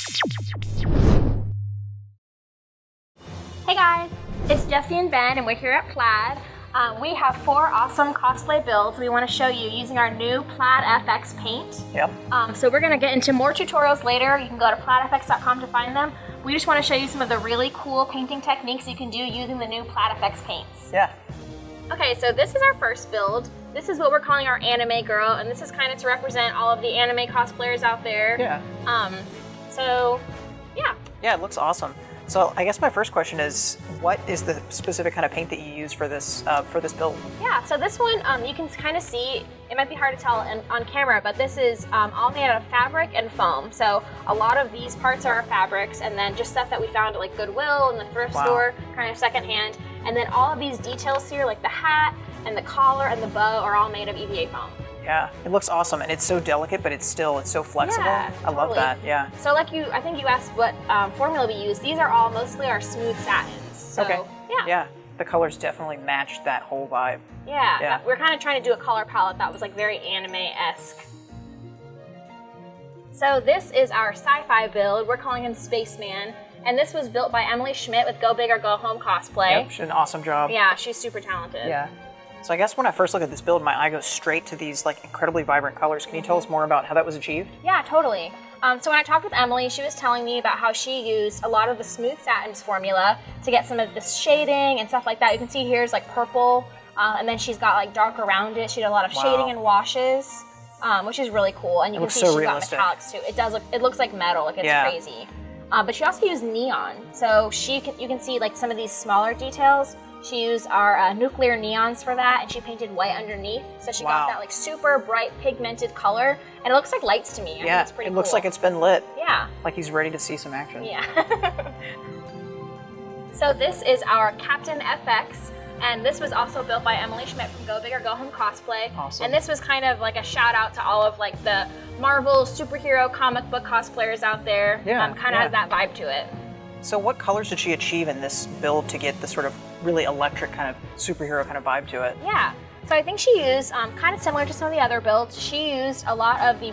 Hey guys, it's Jessie and Ben, and we're here at Plaid. We have 4 awesome cosplay builds we want to show you using our new PlaidFX paint. Yep. So we're going to get into more tutorials later. You can go to PlaidFX.com to find them. We just want to show you some of the really cool painting techniques you can do using the new PlaidFX paints. Yeah. Okay, so this is our first build. This is what we're calling our anime girl, and this is kind of to represent all of the anime cosplayers out there. Yeah. So, yeah. Yeah, it looks awesome. So I guess my first question is, what is the specific kind of paint that you use for this build? Yeah, so this one, you can kind of see, it might be hard to tell on camera, but this is all made out of fabric and foam. So a lot of these parts are fabrics, and then just stuff that we found at like Goodwill and the thrift store, kind of secondhand. And then all of these details here, like the hat and the collar and the bow, are all made of EVA foam. Yeah, it looks awesome, and it's so delicate, but it's so flexible. Yeah, I love that. Yeah. So like I think you asked what formula we use. These are all mostly our smooth satins. So, okay. Yeah. Yeah, the colors definitely matched that whole vibe. Yeah. We're kind of trying to do a color palette that was like very anime-esque. So this is our sci-fi build. We're calling him Spaceman. And this was built by Emily Schmidt with Go Big or Go Home Cosplay. Yep, she did an awesome job. Yeah, she's super talented. Yeah. So I guess when I first look at this build, my eye goes straight to these like incredibly vibrant colors. Can you tell us more about how that was achieved? Yeah, totally. So when I talked with Emily, she was telling me about how she used a lot of the smooth satins formula to get some of this shading and stuff like that. You can see here's like purple, and then she's got like dark around it. She did a lot of shading and washes, which is really cool. And you can see she's got metallics too. It looks like metal, like it's crazy. But she also used neon, so you can see like some of these smaller details. She used our nuclear neons for that, and she painted white underneath. So she got that like super bright pigmented color, and it looks like lights to me. I think it's pretty cool. Looks like it's been lit. Yeah. Like he's ready to see some action. Yeah. So this is our Captain FX, and this was also built by Emily Schmidt from Go Big or Go Home Cosplay. Awesome. And this was kind of like a shout out to all of like the Marvel superhero comic book cosplayers out there. Yeah. Kind of has that vibe to it. So what colors did she achieve in this build to get the sort of really electric kind of superhero kind of vibe to it? Yeah, so I think she used, kind of similar to some of the other builds, she used a lot of the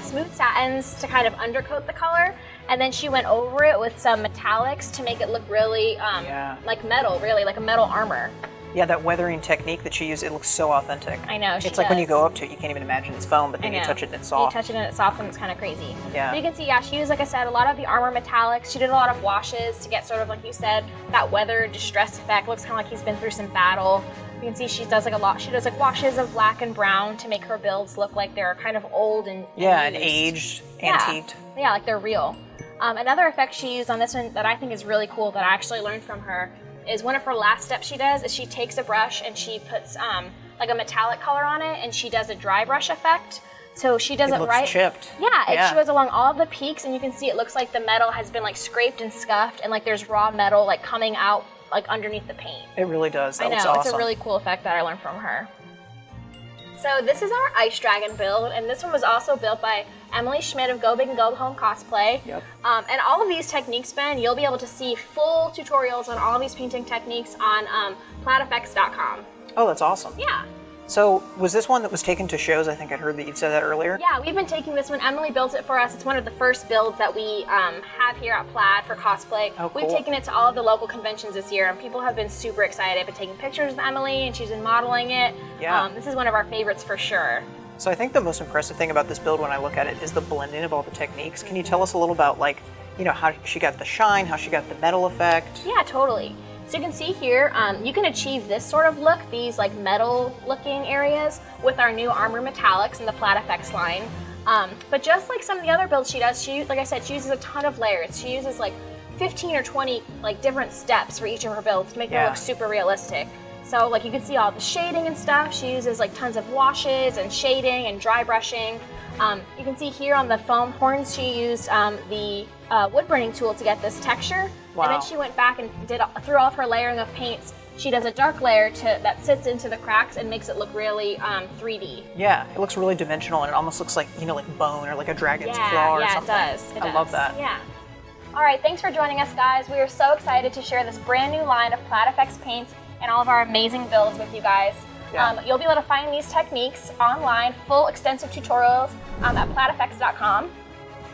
smooth satins to kind of undercoat the color, and then she went over it with some metallics to make it look really like metal, really, like a metal armor. Yeah, that weathering technique that she used, it looks so authentic. I know, It's like when you go up to it, you can't even imagine it's foam, but then you touch it and it's soft. You touch it and it's soft and it's kind of crazy. Yeah. But you can see, she used, like I said, a lot of the armor metallics. She did a lot of washes to get sort of, like you said, that weather distress effect. Looks kind of like he's been through some battle. You can see she does like a lot. She does like washes of black and brown to make her builds look like they're kind of old and and aged, antiqued. Yeah, like they're real. Another effect she used on this one that I think is really cool that I actually learned from her is one of her last steps she does is she takes a brush and she puts like a metallic color on it, and she does a dry brush effect. So she does it right. Chipped. Yeah, she goes along all of the peaks, and you can see it looks like the metal has been like scraped and scuffed, and like there's raw metal like coming out like underneath the paint. It really does. That looks awesome. awesome. It's a really cool effect that I learned from her. So this is our Ice Dragon build, and this one was also built by Emily Schmidt of Go Big and Go Home Cosplay. Yep. And all of these techniques, Ben, you'll be able to see full tutorials on all of these painting techniques on PlaidFX.com. Oh, that's awesome. Yeah. So was this one that was taken to shows? I think I heard that you said that earlier. Yeah, we've been taking this one. Emily built it for us. It's one of the first builds that we have here at Plaid for cosplay. Oh, cool. We've taken it to all of the local conventions this year, and people have been super excited. I've been taking pictures with Emily, and she's been modeling it. Yeah. This is one of our favorites for sure. So I think the most impressive thing about this build when I look at it is the blending of all the techniques. Can you tell us a little about, like, you know, how she got the shine, how she got the metal effect? Yeah, totally. So you can see here, you can achieve this sort of look, these like metal looking areas, with our new Armor Metallics in the PlaidFX line. But just like some of the other builds she does, like I said, she uses a ton of layers. She uses like 15 or 20 like different steps for each of her builds to make them look super realistic. So like you can see all the shading and stuff. She uses like tons of washes and shading and dry brushing. You can see here on the foam horns, she used the wood burning tool to get this texture. Wow. And then she went back and did through all of her layering of paints. She does a dark layer that sits into the cracks and makes it look really 3D. Yeah, it looks really dimensional, and it almost looks like, you know, like bone or like a dragon's claw or something. Yeah, it does. I love that. Yeah. All right, thanks for joining us, guys. We are so excited to share this brand new line of PlaidFX paints and all of our amazing builds with you guys. Yeah. You'll be able to find these techniques online, full extensive tutorials at PlaidFX.com.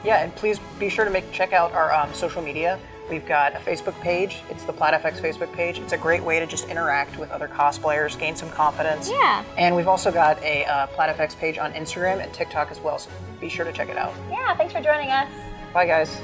Yeah, and please be sure to check out our social media. We've got a Facebook page. It's the PlaidFX Facebook page. It's a great way to just interact with other cosplayers, gain some confidence. Yeah. And we've also got a PlaidFX page on Instagram and TikTok as well, so be sure to check it out. Yeah, thanks for joining us. Bye, guys.